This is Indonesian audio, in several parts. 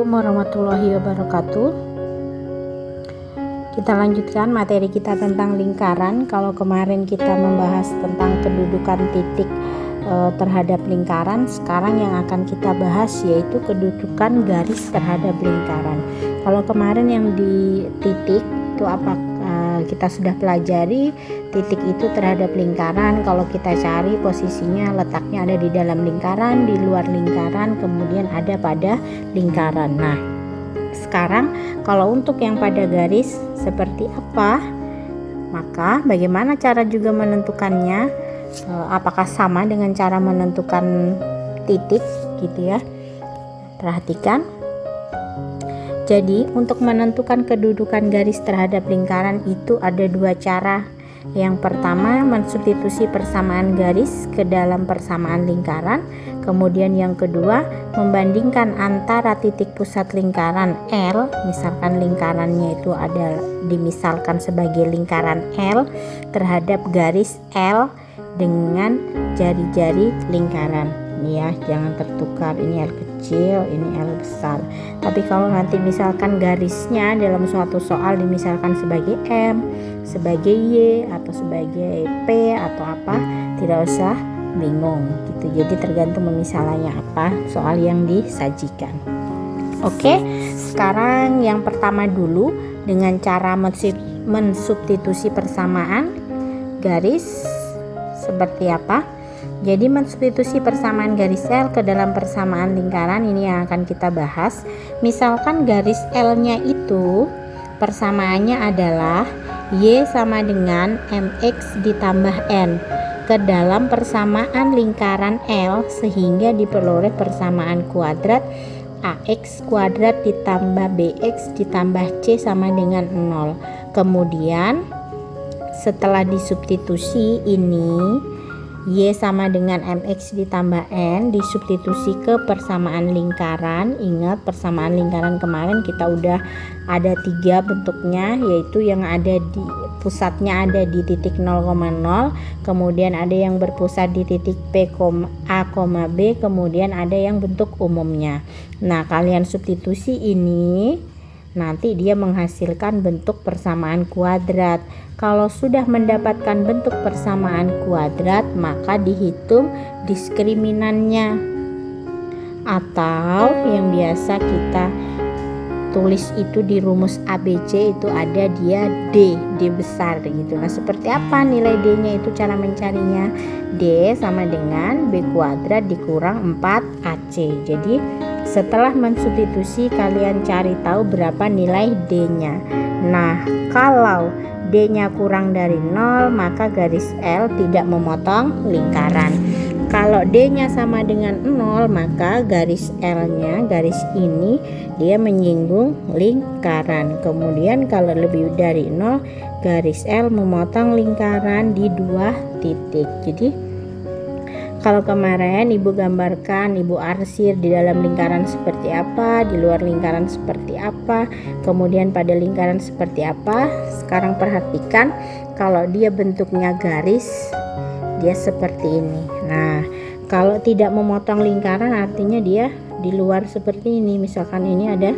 Assalamualaikum warahmatullahi wabarakatuh. Kita lanjutkan materi kita tentang lingkaran. Kalau kemarin kita membahas tentang kedudukan titik terhadap lingkaran, sekarang yang akan kita bahas yaitu kedudukan garis terhadap lingkaran. Kalau kemarin yang di titik itu kita sudah pelajari titik itu terhadap lingkaran. Kalau kita cari posisinya, letaknya ada di dalam lingkaran, di luar lingkaran, kemudian ada pada lingkaran. Nah, sekarang kalau untuk yang pada garis seperti apa, maka bagaimana cara juga menentukannya? Apakah sama dengan cara menentukan titik gitu ya? Perhatikan. Jadi untuk menentukan kedudukan garis terhadap lingkaran itu ada dua cara. Yang pertama, mensubstitusi persamaan garis ke dalam persamaan lingkaran. Kemudian yang kedua, membandingkan antara titik pusat lingkaran L, misalkan lingkarannya itu ada dimisalkan sebagai lingkaran L, terhadap garis L dengan jari-jari lingkaran. Ini ya, jangan tertukar, ini L kecil, ini L besar. Tapi kalau nanti misalkan garisnya dalam suatu soal dimisalkan sebagai M, sebagai Y, atau sebagai P atau apa, tidak usah bingung gitu. Jadi tergantung pemisalannya apa soal yang disajikan. Oke, sekarang yang pertama dulu dengan cara mensubstitusi persamaan garis seperti apa? Jadi mensubstitusi persamaan garis L ke dalam persamaan lingkaran ini yang akan kita bahas. Misalkan garis L-nya itu persamaannya adalah Y sama dengan MX ditambah N ke dalam persamaan lingkaran L, sehingga diperoleh persamaan kuadrat AX kuadrat ditambah BX ditambah C sama dengan 0. Kemudian setelah disubstitusi ini Y sama dengan MX ditambah N disubstitusi ke persamaan lingkaran. Ingat persamaan lingkaran kemarin kita udah ada 3 bentuknya, yaitu yang ada di pusatnya ada di titik 0,0, kemudian ada yang berpusat di titik P, A, B, kemudian ada yang bentuk umumnya. Nah, kalian substitusi ini, nanti dia menghasilkan bentuk persamaan kuadrat. Kalau sudah mendapatkan bentuk persamaan kuadrat, maka dihitung diskriminannya, atau yang biasa kita tulis itu di rumus ABC itu ada dia D besar gitu. Nah, seperti apa nilai D-nya itu cara mencarinya? D sama dengan B kuadrat dikurang 4AC. Jadi setelah mensubstitusi kalian cari tahu berapa nilai D-nya. Nah, kalau D-nya kurang dari 0, maka garis L tidak memotong lingkaran. Kalau D-nya sama dengan 0, maka garis L-nya, garis ini dia menyinggung lingkaran. Kemudian kalau lebih dari 0, garis L memotong lingkaran di 2 titik. Jadi kalau kemarin Ibu gambarkan, Ibu arsir di dalam lingkaran seperti apa, di luar lingkaran seperti apa, kemudian pada lingkaran seperti apa. Sekarang perhatikan, kalau dia bentuknya garis, dia seperti ini. Nah, kalau tidak memotong lingkaran artinya dia di luar seperti ini. Misalkan ini ada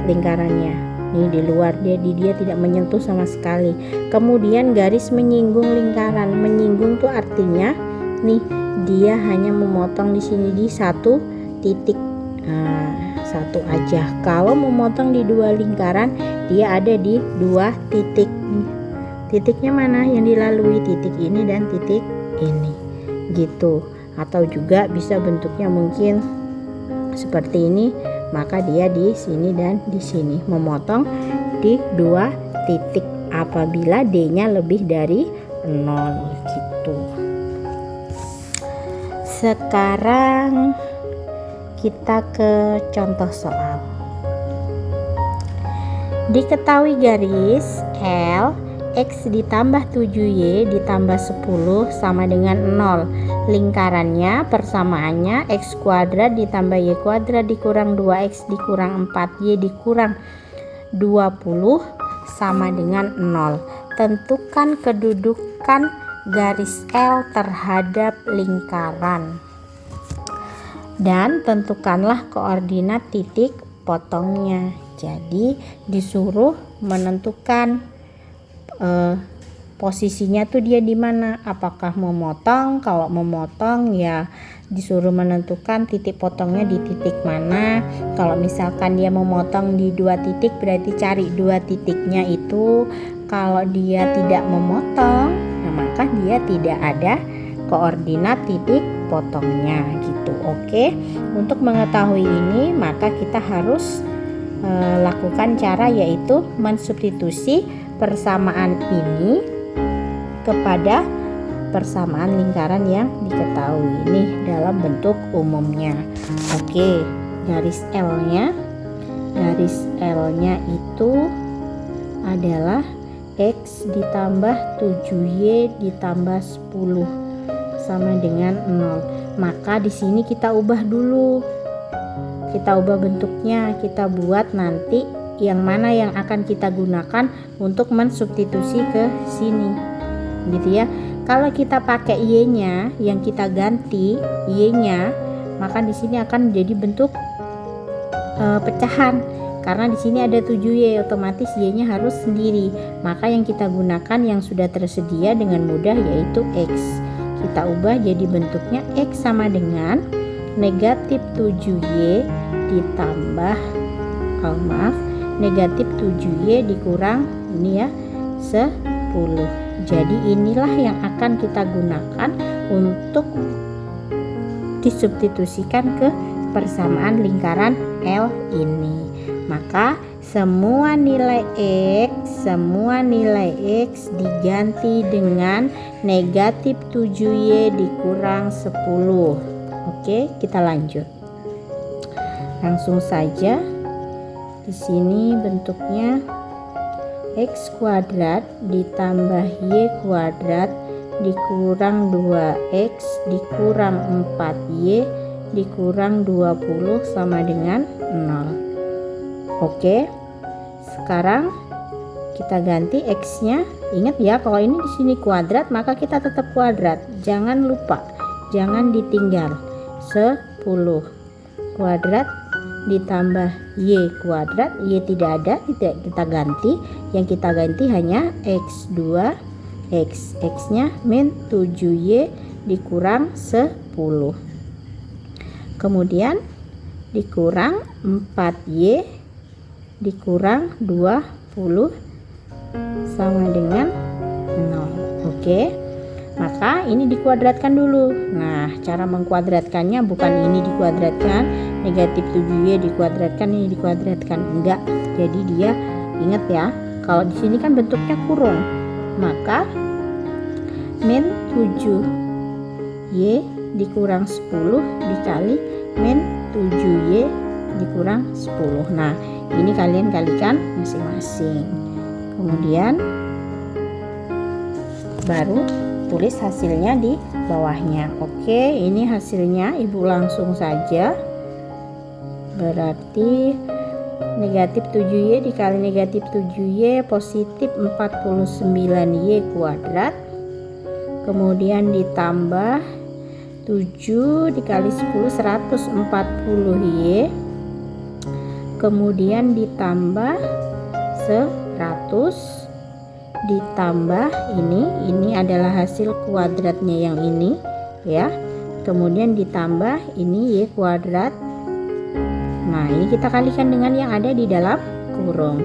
lingkarannya, ini di luar, dia tidak menyentuh sama sekali. Kemudian garis menyinggung lingkaran. Menyinggung tuh artinya nih, dia hanya memotong di sini di 1 titik. Nah, 1 aja. Kalau memotong di 2 lingkaran, dia ada di 2 titik. Titiknya mana yang dilalui? Titik ini dan titik ini gitu. Atau juga bisa bentuknya mungkin seperti ini, maka dia di sini dan di sini, memotong di 2 titik apabila D-nya lebih dari 0 gitu. Sekarang kita ke contoh soal. Diketahui garis L X ditambah 7Y ditambah 10 sama dengan 0. Lingkarannya persamaannya X kuadrat ditambah Y kuadrat dikurang 2X dikurang 4Y dikurang 20 sama dengan 0. Tentukan kedudukan garis L terhadap lingkaran dan tentukanlah koordinat titik potongnya. Jadi disuruh menentukan posisinya tuh dia di mana, apakah mau motong. Kalau mau motong ya disuruh menentukan titik potongnya di titik mana. Kalau misalkan dia mau motong di 2 titik, berarti cari 2 titiknya itu. Kalau dia tidak memotong, nah maka dia tidak ada koordinat titik potongnya gitu. Oke, untuk mengetahui ini maka kita harus lakukan cara, yaitu mensubstitusi persamaan ini kepada persamaan lingkaran yang diketahui ini dalam bentuk umumnya. Oke, garis L-nya itu adalah X ditambah 7Y ditambah 10 sama dengan 0. Maka di sini kita ubah dulu. Kita ubah bentuknya, kita buat nanti yang mana yang akan kita gunakan untuk mensubstitusi ke sini. Gitu ya. Kalau kita pakai Y-nya yang kita ganti Y-nya, maka di sini akan jadi bentuk pecahan. Karena di sini ada 7Y, otomatis Y-nya harus sendiri. Maka yang kita gunakan yang sudah tersedia dengan mudah, yaitu X. Kita ubah jadi bentuknya X sama dengan negatif 7Y ditambah negatif 7Y dikurang ini ya 10. Jadi inilah yang akan kita gunakan untuk disubstitusikan ke persamaan lingkaran L ini. Maka semua nilai X diganti dengan negatif 7Y dikurang 10. Oke, kita lanjut. Langsung saja. Di sini bentuknya X kuadrat ditambah Y kuadrat dikurang 2X dikurang 4Y dikurang 20 sama dengan 0. Oke, sekarang kita ganti X-nya. Ingat ya, kalau ini di sini kuadrat maka kita tetap kuadrat. Jangan lupa, jangan ditinggal. 10 kuadrat ditambah Y kuadrat, Y tidak ada, tidak kita ganti. Yang kita ganti hanya X2 X nya min 7Y dikurang 10, kemudian dikurang 4Y dikurang 20 sama dengan 0. Oke, maka ini dikuadratkan dulu. Nah, cara mengkuadratkannya bukan ini dikuadratkan, negatif 7Y dikuadratkan, ini dikuadratkan, enggak. Jadi dia ingat ya, kalau di sini kan bentuknya kurung, maka min 7Y dikurang 10 dikali min 7Y dikurang 10. Nah, ini kalian kalikan masing-masing. Kemudian baru tulis hasilnya di bawahnya. Oke, ini hasilnya, Ibu langsung saja. Berarti negatif 7Y dikali negatif 7Y positif 49Y kuadrat, kemudian ditambah 7 dikali 10 140Y, kemudian ditambah 100 ditambah ini adalah hasil kuadratnya yang ini ya, kemudian ditambah ini Y kuadrat. Nah, ini kita kalikan dengan yang ada di dalam kurung.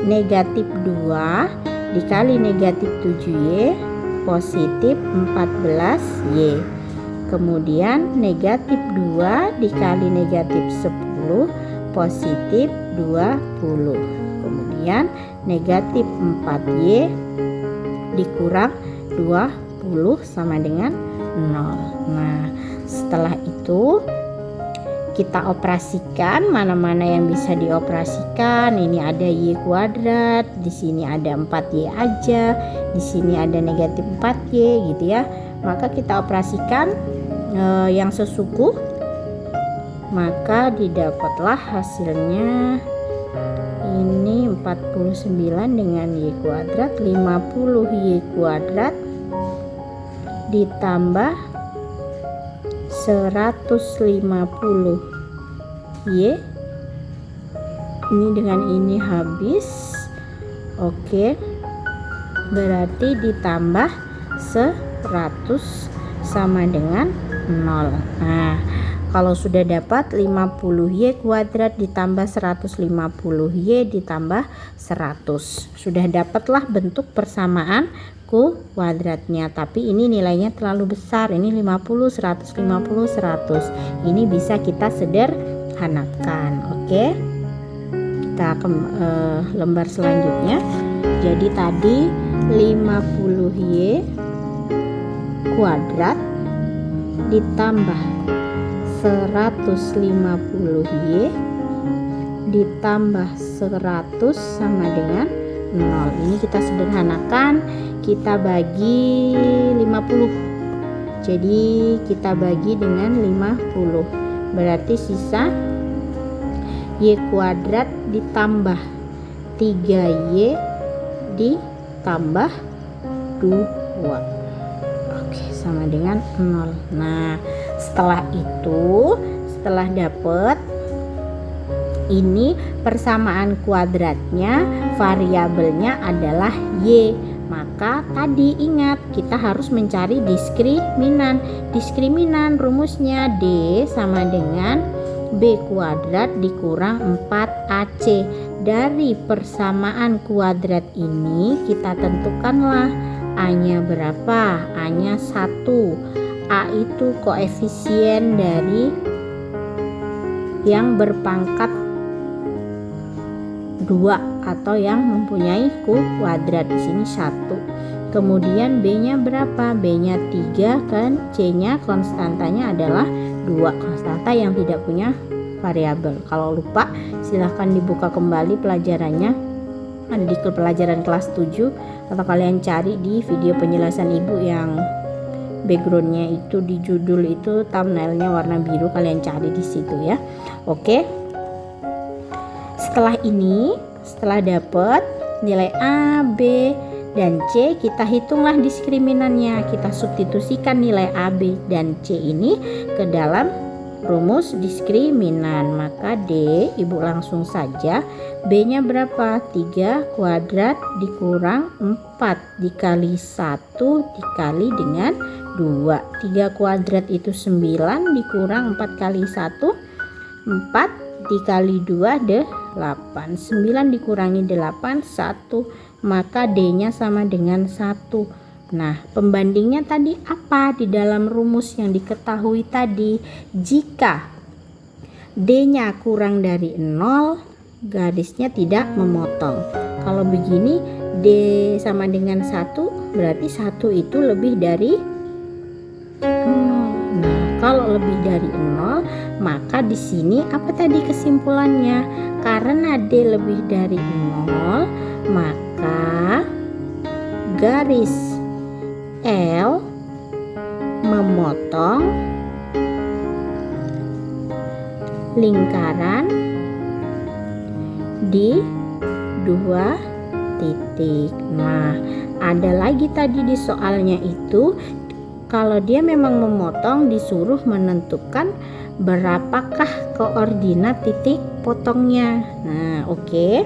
Negatif 2 dikali negatif 7Y positif 14Y, kemudian negatif 2 dikali negatif 10 positif 20, kemudian negatif 4Y dikurang 20 sama dengan 0. Nah, setelah itu kita operasikan mana-mana yang bisa dioperasikan. Ini ada Y kuadrat, di sini ada 4Y aja, di sini ada negatif 4Y gitu ya. Maka kita operasikan yang sesuku, maka didapatlah hasilnya ini 49 dengan Y kuadrat 50Y kuadrat ditambah 150Y Ini dengan ini habis. Oke, berarti ditambah 100 sama dengan 0. Nah, kalau sudah dapat 50y kuadrat ditambah 150y ditambah 100, sudah dapatlah bentuk persamaan kuadratnya. Tapi ini nilainya terlalu besar, ini 50, 150, 100. Ini bisa kita sederhanakan. Oke, kita ke lembar selanjutnya. Jadi tadi 50y kuadrat ditambah 150y ditambah 100 sama dengan 0. Ini kita sederhanakan, kita bagi 50. Jadi kita bagi dengan 50. Berarti sisa y kuadrat ditambah 3y ditambah 2. Oke, sama dengan 0. Nah, setelah itu, setelah dapet ini persamaan kuadratnya, variabelnya adalah y. Maka tadi ingat, kita harus mencari diskriminan. Diskriminan rumusnya D sama dengan B kuadrat dikurang 4AC. Dari persamaan kuadrat ini kita tentukanlah A-nya berapa? A-nya 1. A itu koefisien dari yang berpangkat 2 atau yang mempunyai kuadrat. Di sini 1. Kemudian B-nya berapa? B-nya 3 kan, C-nya konstantanya adalah 2, konstanta yang tidak punya variabel. Kalau lupa silahkan dibuka kembali pelajarannya, ada di pelajaran kelas 7, atau kalian cari di video penjelasan ibu yang backgroundnya itu di judul itu thumbnailnya warna biru, kalian cari di situ ya. Oke, setelah ini, setelah dapat nilai A, B, dan C, kita hitunglah diskriminannya. Kita substitusikan nilai A, B, dan C ini ke dalam rumus diskriminan. Maka D, ibu langsung saja, B-nya berapa? 3 kuadrat dikurang 4 dikali 1 dikali dengan 2. 3 kuadrat itu 9 dikurang 4 kali 1, 4 dikali 2 8. 9 dikurangi 8, 1. Maka D-nya sama dengan 1. Nah, pembandingnya tadi apa di dalam rumus yang diketahui tadi? Jika D-nya kurang dari 0, garisnya tidak memotong. Kalau begini, D sama dengan 1, berarti 1 itu lebih dari 0. Nah, kalau lebih dari 0, maka di sini apa tadi kesimpulannya? Karena D lebih dari 0, maka garis L memotong lingkaran di 2 titik. Nah, ada lagi tadi di soalnya itu, kalau dia memang memotong disuruh menentukan berapakah koordinat titik potongnya. Nah, oke.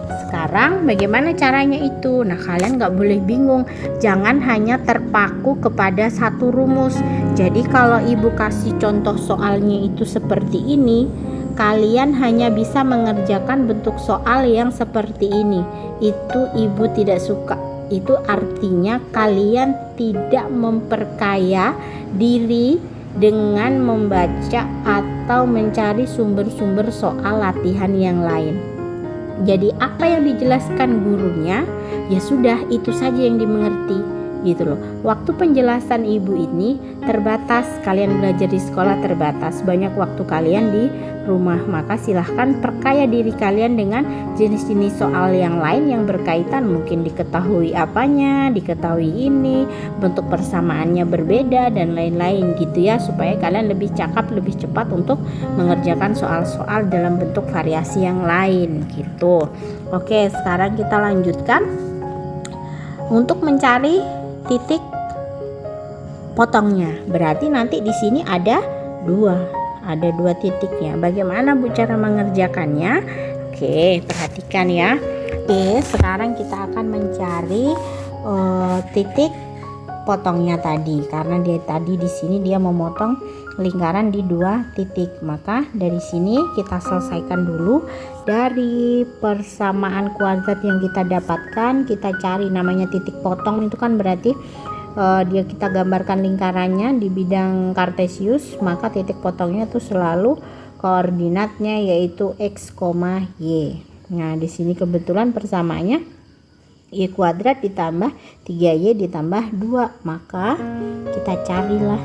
Sekarang bagaimana caranya itu? Nah, kalian nggak boleh bingung. Jangan hanya terpaku kepada satu rumus. Jadi kalau ibu kasih contoh soalnya itu seperti ini, kalian hanya bisa mengerjakan bentuk soal yang seperti ini. Itu ibu tidak suka. Itu artinya kalian tidak memperkaya diri dengan membaca atau mencari sumber-sumber soal latihan yang lain. Jadi apa yang dijelaskan gurunya, ya sudah itu saja yang dimengerti gitu loh. Waktu penjelasan ibu ini terbatas, kalian belajar di sekolah terbatas, banyak waktu kalian di rumah, maka silahkan perkaya diri kalian dengan jenis-jenis soal yang lain yang berkaitan, mungkin diketahui apanya, diketahui ini, bentuk persamaannya berbeda dan lain-lain gitu ya, supaya kalian lebih cakap, lebih cepat untuk mengerjakan soal-soal dalam bentuk variasi yang lain gitu. Oke, sekarang kita lanjutkan untuk mencari titik potongnya. Berarti nanti di sini ada dua titiknya. Bagaimana Bu cara mengerjakannya? Oke, perhatikan ya. Oke, sekarang kita akan mencari titik potongnya tadi, karena dia tadi di sini dia memotong lingkaran di 2 titik. Maka dari sini kita selesaikan dulu dari persamaan kuadrat yang kita dapatkan. Kita cari namanya titik potong, itu kan berarti dia kita gambarkan lingkarannya di bidang kartesius, maka titik potongnya tuh selalu koordinatnya yaitu x, y. Nah, di sini kebetulan persamaannya y kuadrat ditambah 3y ditambah 2, maka kita carilah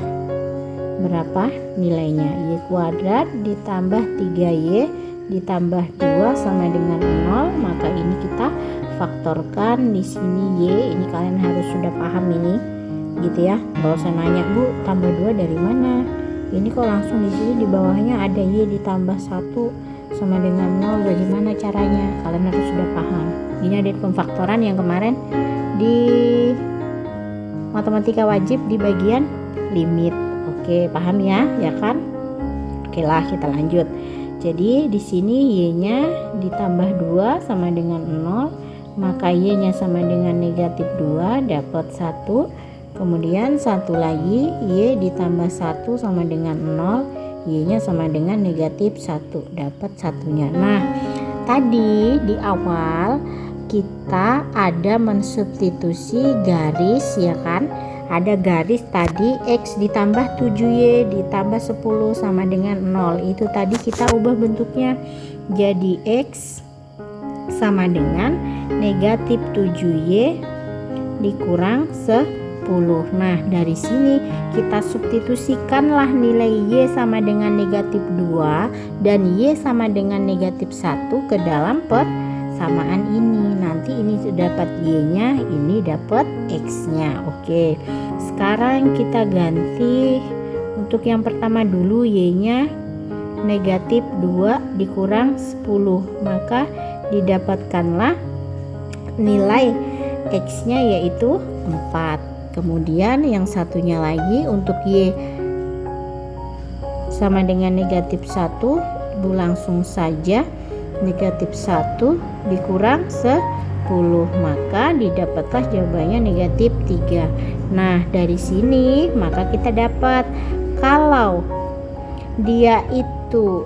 berapa nilainya. Y kuadrat ditambah 3y ditambah 2 sama dengan 0, maka ini kita faktorkan. Di sini y, ini kalian harus sudah paham ini gitu ya, nggak usah nanya Bu tambah 2 dari mana, ini kok langsung di sini di bawahnya ada y ditambah 1 sama dengan 0, bagaimana caranya, kalian harus sudah paham. Ini ada pemfaktoran yang kemarin di matematika wajib di bagian limit. Oke, paham ya, ya kan? Oke lah, kita lanjut. Jadi di sini y-nya ditambah 2 sama dengan 0, maka y-nya sama dengan negatif 2, dapat 1. Kemudian satu lagi, y ditambah 1 sama dengan 0, y-nya sama dengan negatif 1, dapat satunya. Nah, tadi di awal kita ada mensubstitusi garis ya kan, ada garis tadi x ditambah 7y ditambah 10 sama dengan 0, itu tadi kita ubah bentuknya jadi x sama dengan negatif 7y dikurang 10. Nah, dari sini kita substitusikanlah nilai y sama dengan negatif 2 dan y sama dengan negatif 1 ke dalam persamaan ini. Nanti ini dapat y-nya, ini dapat x-nya. Oke, sekarang kita ganti untuk yang pertama dulu, y-nya negatif 2 dikurang 10, maka didapatkanlah nilai x-nya yaitu 4. Kemudian yang satunya lagi untuk y sama dengan negatif 1, Ibu langsung saja negatif 1 dikurang 10, maka didapatlah jawabannya negatif 3. Nah, dari sini maka kita dapat kalau dia itu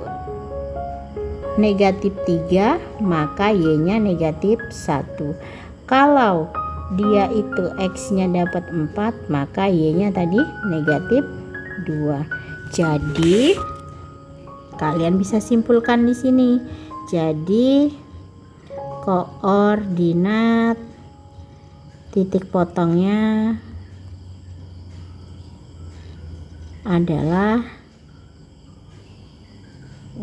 negatif 3, maka y-nya negatif 1. Kalau dia itu x-nya dapat 4, maka y-nya tadi negatif 2. Jadi kalian bisa simpulkan di sini. Jadi koordinat titik potongnya adalah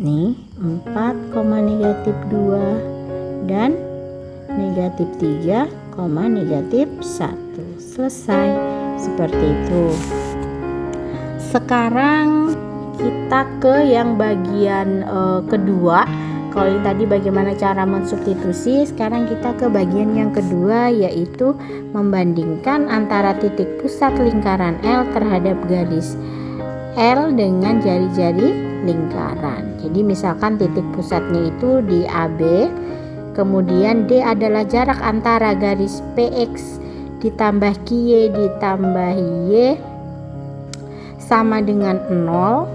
nih 4, negatif 2 dan negatif 3, negatif 1. Selesai. Seperti itu. Sekarang kita ke yang bagian kedua. Kalau yang tadi bagaimana cara mensubstitusi, sekarang kita ke bagian yang kedua, yaitu membandingkan antara titik pusat lingkaran L terhadap garis L dengan jari-jari lingkaran. Jadi misalkan titik pusatnya itu di AB, kemudian D adalah jarak antara garis PX ditambah QY ditambah Y sama dengan 0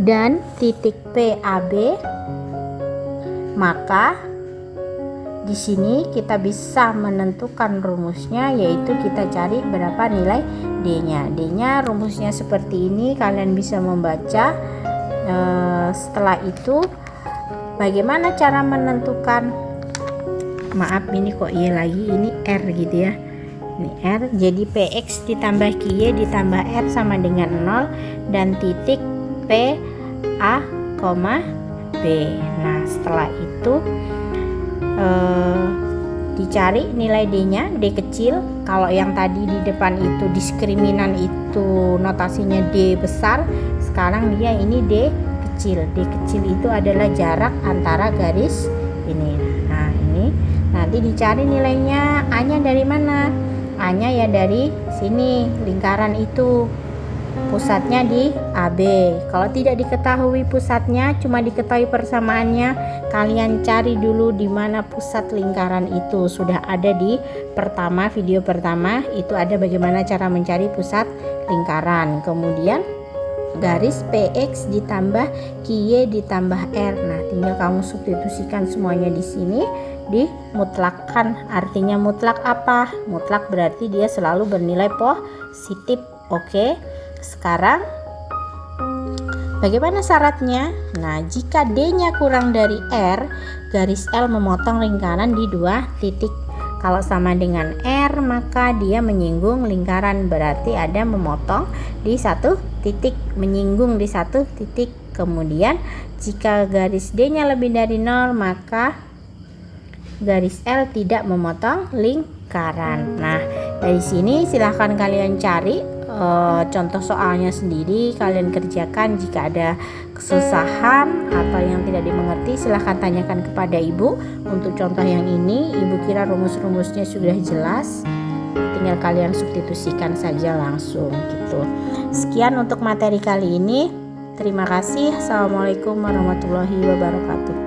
dan titik PAB, maka di sini kita bisa menentukan rumusnya, yaitu kita cari berapa nilai D-nya. D-nya rumusnya seperti ini, kalian bisa membaca. Setelah itu bagaimana cara menentukan, maaf ini kok Y lagi, ini R gitu ya, ini R. Jadi PX ditambah QY ditambah R sama dengan 0 dan titik P A, B. Nah, setelah itu dicari nilai D-nya, D kecil. Kalau yang tadi di depan itu diskriminan itu notasinya D besar, sekarang dia ini D kecil. D kecil itu adalah jarak antara garis ini. Nah, ini nanti dicari nilainya. A-nya dari mana? A-nya ya dari sini, lingkaran itu. pusatnya di AB. Kalau tidak diketahui pusatnya, cuma diketahui persamaannya, kalian cari dulu di mana pusat lingkaran itu. Sudah ada di video pertama itu ada bagaimana cara mencari pusat lingkaran. Kemudian garis PX ditambah QY ditambah R. Nah, tinggal kamu substitusikan semuanya di sini, dimutlakkan. Artinya mutlak apa? Mutlak berarti dia selalu bernilai positif. Oke. Sekarang bagaimana syaratnya? Nah, jika D-nya kurang dari R, garis L memotong lingkaran di 2 titik. Kalau sama dengan R, maka dia menyinggung lingkaran, berarti ada memotong di 1 titik, menyinggung di 1 titik. Kemudian jika garis D-nya lebih dari 0, maka garis L tidak memotong lingkaran. Nah, dari sini silahkan kalian cari contoh soalnya sendiri, kalian kerjakan. Jika ada kesusahan atau yang tidak dimengerti, silahkan tanyakan kepada ibu. Untuk contoh yang ini, ibu kira rumus-rumusnya sudah jelas, tinggal kalian substitusikan saja langsung gitu. Sekian untuk materi kali ini. Terima kasih. Assalamualaikum warahmatullahi wabarakatuh.